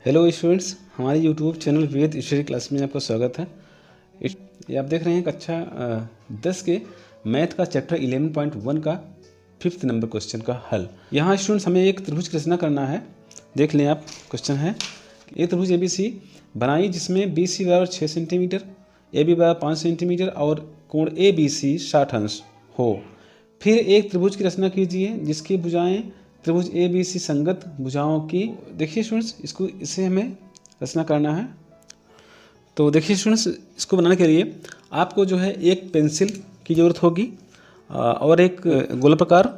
Hello students, हमारे YouTube channel वेद study class में आपका स्वागत है। ये आप देख रहे हैं कक्षा 10 के मैथ का चैप्टर 11.1 का 5th नंबर क्वेश्चन का हल। यहाँ स्टूडेंट्स हमें एक त्रिभुज की रचना करना है। देख लें आप, क्वेश्चन है एक त्रिभुज ABC बनाई जिसमें BC बराबर 6 सेंटीमीटर, AB बराबर 5 सेंटीमीटर और कोण ABC 60 अंश हो। फिर एक त्रिभुज की रचना कीजिए जिसकी भुजाएं त्रिभुज ABC संगत भुजाओं की। देखिए स्टूडेंट्स, इसे हमें रचना करना है। तो देखिए स्टूडेंट्स, इसको बनाने के लिए आपको जो है एक पेंसिल की ज़रूरत होगी और एक गोलाकार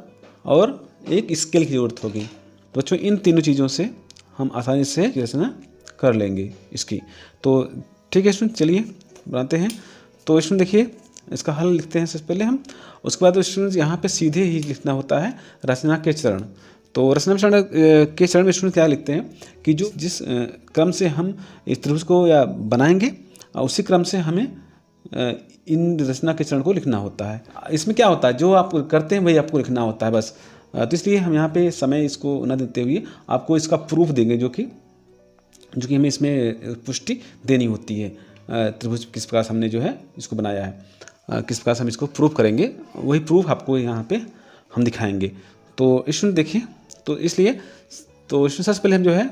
और एक स्केल की ज़रूरत होगी। तो बच्चों, इन तीनों चीज़ों से हम आसानी से रचना कर लेंगे इसकी। तो ठीक है स्टूडेंट, चलिए बनाते हैं। तो स्टूडेंट देखिए, इसका हल लिखते हैं सबसे पहले हम। उसके बाद स्टूडेंट यहाँ पे सीधे ही लिखना होता है रचना के चरण। तो रचना के चरण में स्टूडेंट क्या लिखते हैं कि जो जिस क्रम से हम इस त्रिभुज को या बनाएंगे उसी क्रम से हमें इन रचना के चरण को लिखना होता है। इसमें क्या होता है, जो आप करते हैं वही आपको लिखना होता है बस। तो इसलिए हम यहाँ पे समय इसको न देते हुए आपको इसका प्रूफ देंगे, जो कि हमें इसमें पुष्टि देनी होती है। त्रिभुज किस प्रकार से हमने जो है इसको बनाया है, किस प्रकार से हम इसको प्रूफ करेंगे, वही प्रूफ आपको यहाँ पे हम दिखाएंगे। तो स्टूडेंट देखिए, तो इसलिए स्टूडेंट सबसे पहले हम जो है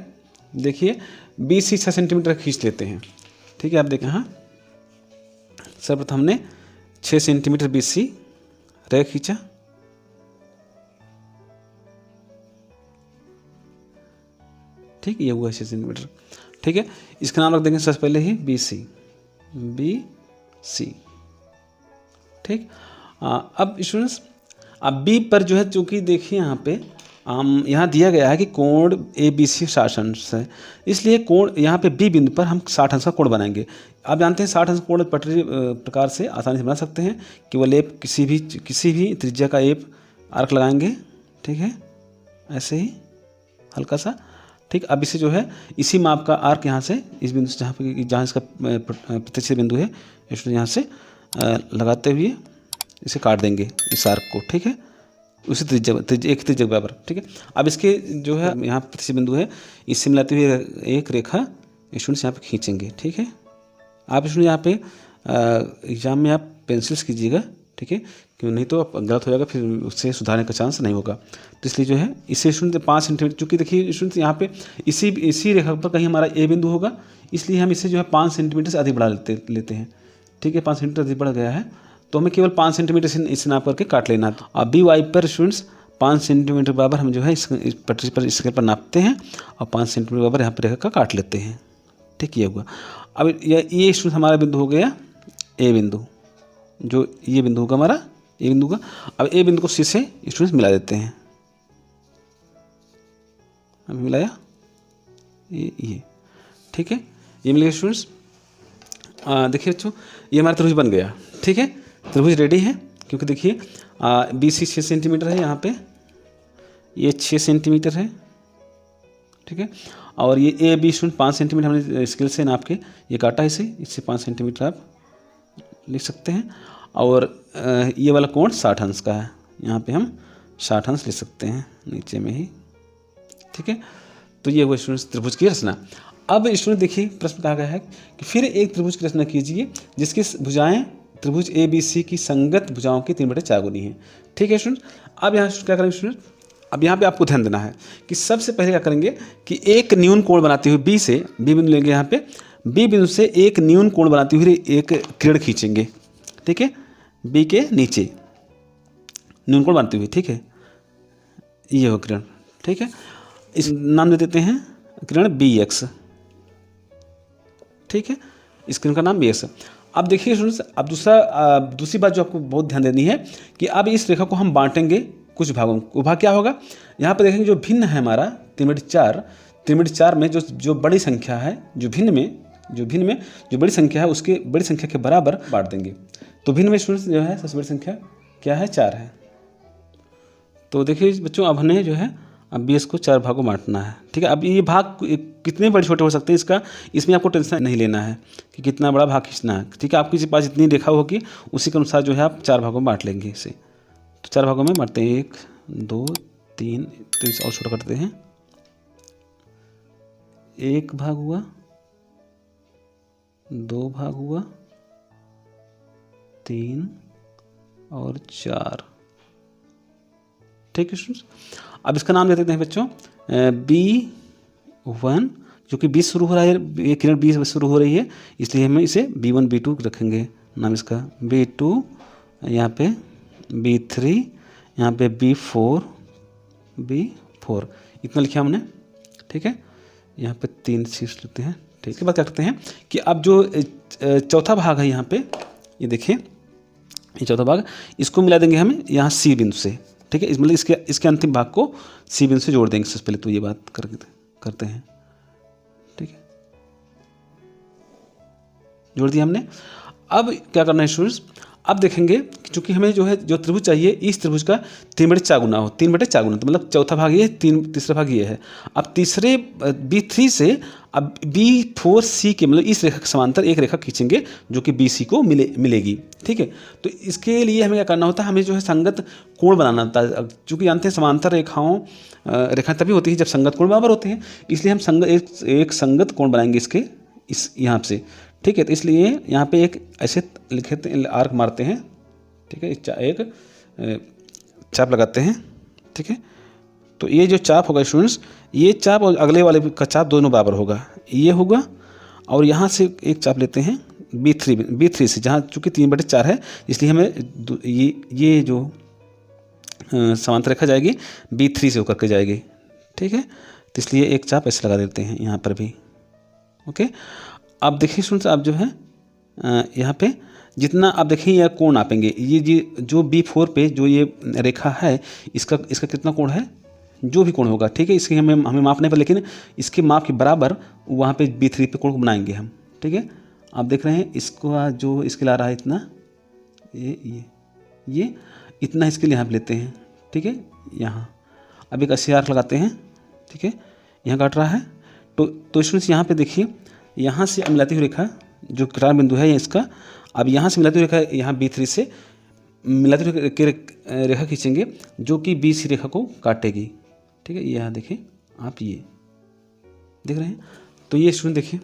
देखिए BC 6 सेंटीमीटर खींच लेते हैं। ठीक है, आप देखें, हाँ सर्वप्रथम हमने 6 सेंटीमीटर BC रेखा खींचा। ठीक, ये हुआ 6 सेंटीमीटर। ठीक है, इसका नाम रख देंगे सबसे पहले ही BC। ठीक, अब स्टूडेंट्स, अब B पर जो है, चूँकि देखिए यहाँ पे यहाँ दिया गया है कि कोण ABC 60 अंश है, इसलिए कोण यहाँ पे B बिंदु पर हम 60 अंश का कोण बनाएंगे। आप जानते हैं 60 अंश कोण पटरी प्रकार से आसानी से बना सकते हैं। केवल एक किसी भी त्रिज्या का एक आर्क लगाएंगे। ठीक है, ऐसे ही हल्का सा। ठीक, अब इसे जो है इसी माप का आर्क यहाँ से इस बिंदु से जहाँ इसका प्रतिच्छेद बिंदु है, इसको यहाँ से लगाते हुए इसे काट देंगे इस आर्क को। ठीक है, उसी त्रिज्या बराबर। ठीक है, अब इसके जो है यहाँ प्रतिच्छेद बिंदु है, इससे मिलाते हुए एक रेखा स्टूडेंट्स यहाँ पे खींचेंगे। ठीक है, आप स्टूडेंट यहाँ पे एग्जाम में आप पेंसिल्स कीजिएगा। ठीक है, क्यों नहीं तो गलत हो जाएगा, फिर उससे सुधारने का चांस नहीं होगा। तो इसलिए जो है इसे स्टूडेंट 5 सेंटीमीटर, चूँकि देखिए स्टूडेंट यहाँ पे इसी रेखा पर कहीं हमारा A बिंदु होगा, इसलिए हम इसे जो है 5 सेंटीमीटर से अधिक बढ़ा लेते हैं। ठीक है, 5 सेंटीमीटर अधिक बढ़ गया है, तो हमें केवल 5 सेंटीमीटर से इसे नाप करके काट लेना है। अब BY पर स्टूडेंट्स 5 सेंटीमीटर बराबर हम जो है इस पटरी पर स्केल पर नापते हैं और 5 सेंटीमीटर बराबर यहाँ पर रेखा का काट लेते हैं। ठीक, ये हुआ। अब ये स्टूडेंट हमारा बिंदु हो गया A बिंदु, जो ये बिंदु होगा हमारा A बिंदु का। अब A बिंदु को C से स्टूडेंट्स मिला देते हैं। अब मिलाया ये। ठीक है, ये मिल गया स्टूडेंट्स। देखिए बच्चों, ये हमारा त्रिभुज बन गया। ठीक है, त्रिभुज रेडी है, क्योंकि देखिए BC 6 सेंटीमीटर है, यहाँ पे ये 6 सेंटीमीटर है। ठीक है, और ये AB स्टूडेंट 5 सेंटीमीटर हमने स्केल से नाप के ये काटा, इससे 5 सेंटीमीटर आप लिख सकते हैं। और ये वाला कोण 60 अंश का है, यहाँ पे हम 60 अंश लिख सकते हैं नीचे में ही। ठीक है, तो ये हुआ स्टूडेंट्स त्रिभुज की रचना। अब स्टूडेंट देखिए, प्रश्न कहा गया है कि फिर एक त्रिभुज की रचना कीजिए जिसकी भुजाएं त्रिभुज ABC की संगत भुजाओं की 3/4 गुनी है। ठीक है स्टूडेंट, अब यहाँ क्या करेंगे स्टूडेंट, अब यहाँ पे आपको ध्यान देना है कि सबसे पहले क्या करेंगे कि एक न्यून कोण बनाते हुए B बिंदु लेंगे। यहाँ पे B बिंदु से एक न्यून कोण बनाते हुए एक किरण खींचेंगे। ठीक है, B के नीचे न्यून कोण बनाते हुए। ठीक है, ये हो किरण। ठीक है, इस नाम दे देते हैं किरण BX। ठीक है, इस किरण का नाम BX। अब देखिए स्टूडेंट्स, अब दूसरी बात जो आपको बहुत ध्यान देनी है कि अब इस रेखा को हम बांटेंगे कुछ भागों में। वो भाग क्या होगा, यहाँ पर देखेंगे जो भिन्न है हमारा 3/4 में जो बड़ी संख्या है, जो भिन्न में जो बड़ी संख्या है, उसके बड़ी संख्या के बराबर बांट देंगे। तो भिन्न में स्टूडेंट्स जो है सबसे बड़ी संख्या क्या है, 4 है। तो देखिए बच्चों, अब हमने जो है अब BS को 4 भागों में बांटना है। ठीक है, अब ये भाग कितने बड़े छोटे हो सकते हैं, इसमें आपको टेंशन नहीं लेना है कि कितना बड़ा भाग खींचना है। ठीक है, आपके पास जितनी रेखा होगी उसी के अनुसार जो है आप 4 भागों में बांट लेंगे इसे। तो 4 भागों में बांटते हैं, 1 2 3, तो इसे और छोटा करते हैं, 1 भाग हुआ, 2 भाग हुआ, 3 और 4। ठीक है स्टूडेंट्स, अब इसका नाम दे देते हैं बच्चों B1, क्योंकि B शुरू हो रहा है, ये किरण B से शुरू हो रही है, इसलिए हम इसे B1 B2 रखेंगे नाम इसका। B2 यहाँ पे, B3 यहाँ पे, B4 इतना लिखा हमने। ठीक है, यहाँ पे 3 शीट्स लिखते हैं। ठीक है, बात क्या करते हैं कि अब जो चौथा भाग है यहाँ पे, ये देखिए ये चौथा भाग, इसको मिला देंगे हम यहाँ C बिंदु से। ठीक है, मतलब इसके अंतिम भाग को C बिंदु से जोड़ देंगे सबसे पहले, तो ये बात करते हैं। ठीक है, जोड़ दिया हमने। अब क्या करना है स्टूडेंट्स, अब देखेंगे क्योंकि हमें जो है जो त्रिभुज चाहिए, इस त्रिभुज का 3/4 गुना हो, 3/4 गुना, तो मतलब चौथा भाग ये, तीसरा भाग ये है। अब तीसरे B3 से अब B4C के मतलब इस रेखा के समांतर एक रेखा खींचेंगे जो कि BC को मिलेगी। ठीक है, तो इसके लिए हमें क्या करना होता है, हमें जो है संगत कोण बनाना होता है। चूँकि जानते हैं समांतर रेखा तभी होती है जब संगत कोण बराबर होते हैं, इसलिए हम एक संगत कोण बनाएंगे इसके यहाँ से। ठीक है, तो इसलिए यहाँ पे एक ऐसे लिखते आर्क मारते हैं। ठीक है, एक चाप लगाते हैं। ठीक है, तो ये जो चाप होगा स्टूडेंट्स, ये चाप और अगले वाले का चाप दोनों बराबर होगा, ये होगा। और यहाँ से एक चाप लेते हैं B3 से, जहाँ चूँकि 3/4 है, इसलिए हमें ये जो समांतर रेखा जाएगी B3 से होकर के जाएगी। ठीक है, तो इसलिए एक चाप ऐसे लगा देते हैं यहाँ पर भी। ओके, अब देखिए स्टूडेंट्स, आप जो है यहाँ पे जितना आप देखिए यह कोण नापेंगे, ये जो B4 पे जो ये रेखा है, इसका कितना कोण है, जो भी कोण होगा। ठीक है, इसकी हमें माप नहीं पर, लेकिन इसके माप के बराबर वहाँ पे B3 पे कोण को बनाएंगे हम। ठीक है, आप देख रहे हैं इसको जो इसके ला रहा है इतना, ये इतना इसके लिए यहाँ पे लेते हैं। ठीक है, यहाँ अब एक 80 आर्क लगाते हैं। ठीक है, यहाँ काट रहा है, तो स्टूडेंट्स यहाँ पे देखिए, यहाँ से मिलाती हुई रेखा जो किनारा बिंदु है इसका, अब यहाँ से मिलाती हुई रेखा यहाँ B3 से मिलाती हुई रेखा खींचेंगे जो कि BC रेखा को काटेगी। ठीक है, यहाँ देखिए आप, ये देख रहे हैं, तो ये स्टूडेंट देखिए,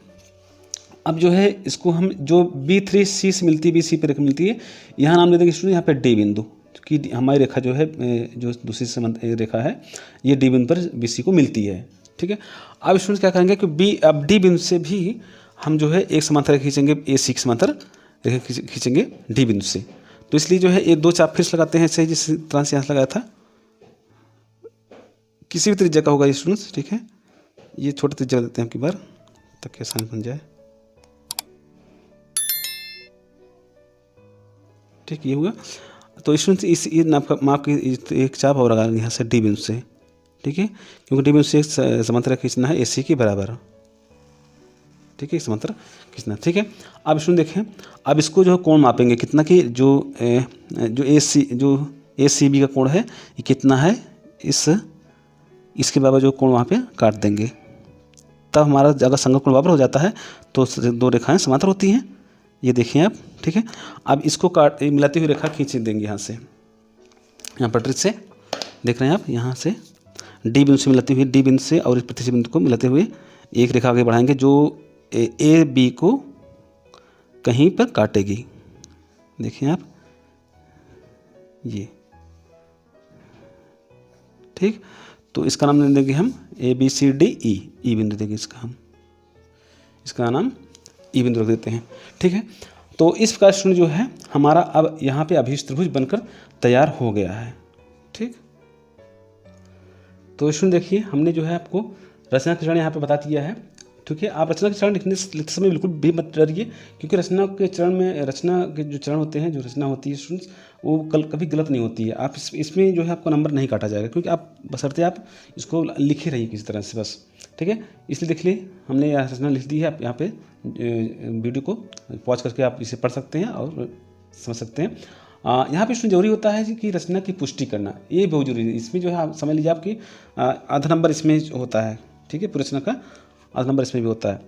अब जो है इसको हम जो B3C से मिलती है, BC पे रेखा मिलती है, यहाँ नाम दे देंगे स्टूडेंट यहाँ पे D बिंदु, क्योंकि हमारी रेखा जो है जो दूसरी रेखा है, ये D बिंदु पर BC को मिलती है। ठीक है, अब स्टूडेंट्स क्या करेंगे कि अब D बिंदु से भी हम जो है एक समांतर रेखा खींचेंगे, AC की समांतर रेखा खींचेंगे D बिंदु से। तो इसलिए जो है ये 2 चाप फिर से लगाते हैं, ऐसे जिस तरह से यहाँ से लगाया था, किसी भी त्रिज्या का होगा ये स्टूडेंट्स। ठीक है, ये छोटे त्रिज्या देते हैं की बार ताकि आसानी बन जाए। ठीक, ये हुआ। तो स्टूडेंट्स ये माप की एक चाप और लगा यहाँ से D बिंदु से। ठीक है, क्योंकि D बिंदु से एक समांतर रेखा खींचना है AC के बराबर। ठीक है, एक समांतर खींचना। ठीक है, अब स्टूडेंट देखें, अब इसको जो है कोण मापेंगे कितना, कि जो ACB का कोण है ये कितना है, इसके बराबर जो कोण वहाँ पे काट देंगे, तब हमारा अगर संगत कोण बराबर हो जाता है तो 2 रेखाएं समांतर होती हैं। ये देखिए आप। ठीक है, अब इसको मिलाती हुई रेखा खींच देंगे यहाँ से, यहाँ पर ट्रिक से देख रहे हैं आप, यहाँ से D बिंदु से मिलाती हुई, D बिंदु से और इस प्रतिशत बिंदु को मिलाते हुए एक रेखा आगे बढ़ाएंगे जो AB को कहीं पर काटेगी। देखिए आप, ये। ठीक, तो इसका नाम दे देंगे हम ABCDE, E बिंदु देंगे इसका नाम E बिंदु रख देते हैं। ठीक है, तो इस प्रकार से जो है हमारा अब यहाँ पे अभिष्ट त्रिभुज बनकर तैयार हो गया है। ठीक, तो स्टूडेंट देखिए, हमने जो है आपको रचना का चरण यहाँ पे बता दिया है। ठीक है, आप रचना के चरण लिखते समय बिल्कुल भी मत डरिए, क्योंकि रचना के जो चरण होते हैं, जो रचना होती है स्टूडेंट्स, वो कभी गलत नहीं होती है। आप इसमें जो है आपको नंबर नहीं काटा जाएगा, क्योंकि आप बशर्ते आप इसको लिखे रहिए किसी तरह से बस। ठीक है, इसलिए देख लिए हमने यह रचना लिख दी है। आप यहाँ पे वीडियो को पॉज करके आप इसे पढ़ सकते हैं और समझ सकते हैं। यहाँ पे इसमें जरूरी होता है कि रचना की पुष्टि करना, ये बहुत जरूरी है। इसमें जो है आप समझ लीजिए आपकी आधा नंबर इसमें होता है। ठीक है, पूरी रचना का आधा नंबर इसमें भी होता है।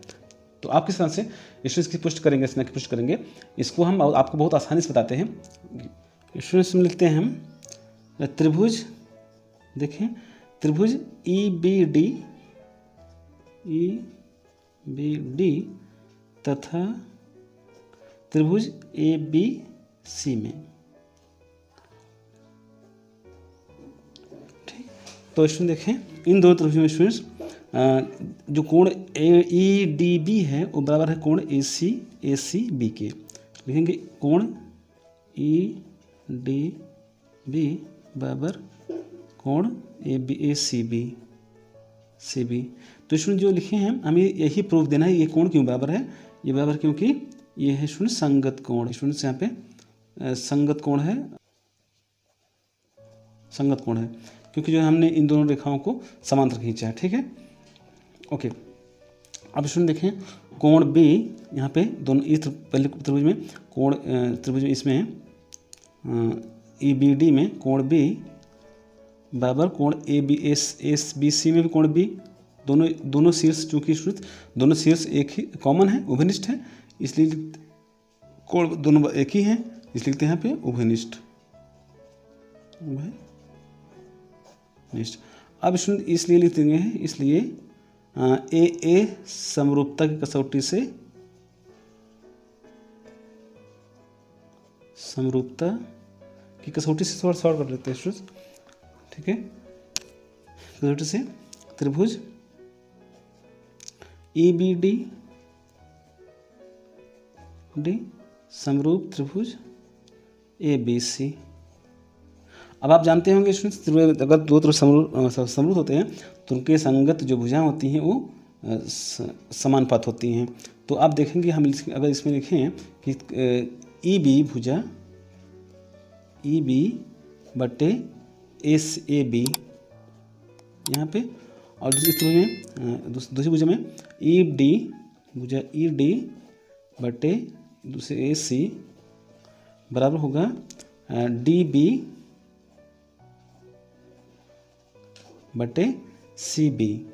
तो आप किस तरह से इसकी पुष्टि करेंगे, रचना की पुष्टि करेंगे, इसको हम आपको बहुत आसानी से बताते हैं। इसमें लिखते हैं हम त्रिभुज, देखें त्रिभुज EBD बी डी तथा त्रिभुज ए बी सी में। ठीक, तो स्टूडेंट देखें इन दोनों त्रिभुजों में स्टूडेंट्स जो कोण ए डी बी है वो बराबर है कोण ए सी बी के। लिखेंगे कोण ई डी बी बराबर कोण ए सी बी। तो स्टूडेंट जो लिखे हैं हमें यही प्रूफ देना है ये कोण क्यों बराबर है। ये बराबर क्योंकि ये है स्टूडेंट संगत कोण। स्टूडेंट्स यहाँ पे संगत कोण है, संगत कोण है क्योंकि जो हमने इन दोनों रेखाओं को समांतर खींचा है। ठीक है, ओके। अब स्टूडेंट देखें कोण बी यहाँ पे दोनों इस पहले त्रिभुज में कोण त्रिभुज इसमें ई बी डी में कोण बी बराबर कोण A B S B C में भी कोण बी, दोनों शीर्ष चूंकि दोनों शीर्ष एक ही कॉमन है, उभयनिष्ठ है, इसलिए कोण दोनों एक ही हैं, इसलिए लिखते हैं यहाँ पे उभयनिष्ठ। अब स्टूडेंट इसलिए लिखते हैं इसलिए ए समरूपता की कसौटी से थोड़ा सॉल्व कर लेते हैं स्टूडेंट। ठीक है, कसौटी से त्रिभुज ई बी डी समरूप त्रिभुज ए बी सी। अब आप जानते होंगे स्टूडेंट्स अगर दो त्रिभुज समरूप होते हैं तो उनके संगत जो भुजाएं होती हैं वो समानुपात होती हैं। तो आप देखेंगे हम अगर इसमें लिखें कि ई बी भुजा ई बी बटे एस ए बी यहाँ पे, और दूसरी भुजा में ई डी भुजा ई डी बटे दूसरे ए सी बराबर होगा डी बी बटे सी बी।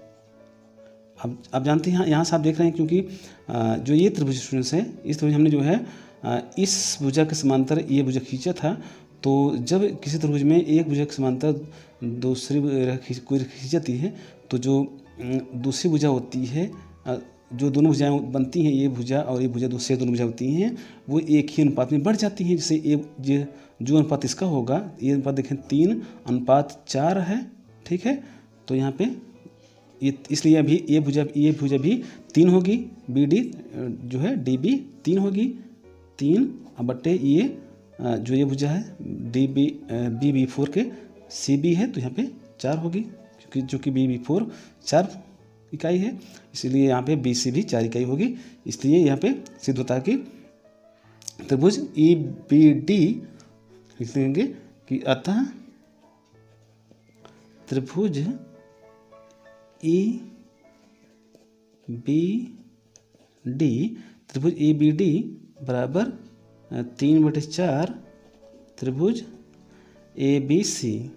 अब जानते हैं यहाँ से आप देख रहे हैं क्योंकि जो ये त्रिभुज स्टूडेंट्स है इस त्रिभुज हमने जो है इस भुजा के समांतर ये भुजा खींचा था। तो जब किसी त्रिभुज में एक भुजा के समांतर दूसरी कोई खींची जाती है तो जो दूसरी भुजा होती है, जो दोनों भुजाएं बनती हैं ये भुजा और ये भुजा दूसरी दोनों भुजा होती हैं वो एक ही अनुपात में बढ़ जाती हैं। जैसे जो अनुपात इसका होगा ये अनुपात देखें 3:4 है। ठीक है, तो यहाँ पे ये इसलिए अभी ये भुजा भी 3 होगी, बी डी जो है डी बी 3 होगी, 3 बटे ये भुजा है डी बी बी बी 4 के सी बी है तो यहाँ पे 4 होगी क्योंकि जो कि बी बी 4 4 इकाई है, इसलिए यहाँ पे बी सी भी 4 इकाई होगी। इसलिए यहाँ पे सिद्ध होता है कि त्रिभुज ई बी डी लिख देंगे कि अतः त्रिभुज ई बी डी बराबर 3/4 त्रिभुज ए बी सी।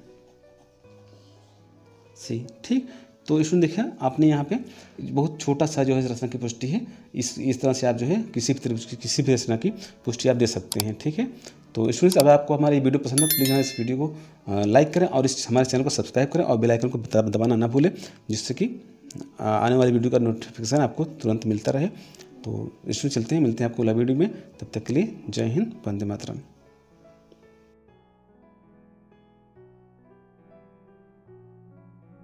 ठीक, तो इसमें देखिए आपने यहाँ पे बहुत छोटा सा जो है रचना की पुष्टि है, इस तरह से आप जो है किसी भी रचना की पुष्टि आप दे सकते हैं। ठीक है, तो स्टूडेंट्स अगर आपको हमारा ये वीडियो पसंद है प्लीज़ हमारे इस वीडियो को लाइक करें और हमारे चैनल को सब्सक्राइब करें और बेल आइकन को दबाना ना भूलें जिससे कि आने वाली वीडियो का नोटिफिकेशन आपको तुरंत मिलता रहे। तो स्टूडेंट चलते हैं, मिलते हैं आपको अगला वीडियो में, तब तक के लिए जय हिंद, वंदे मातरम।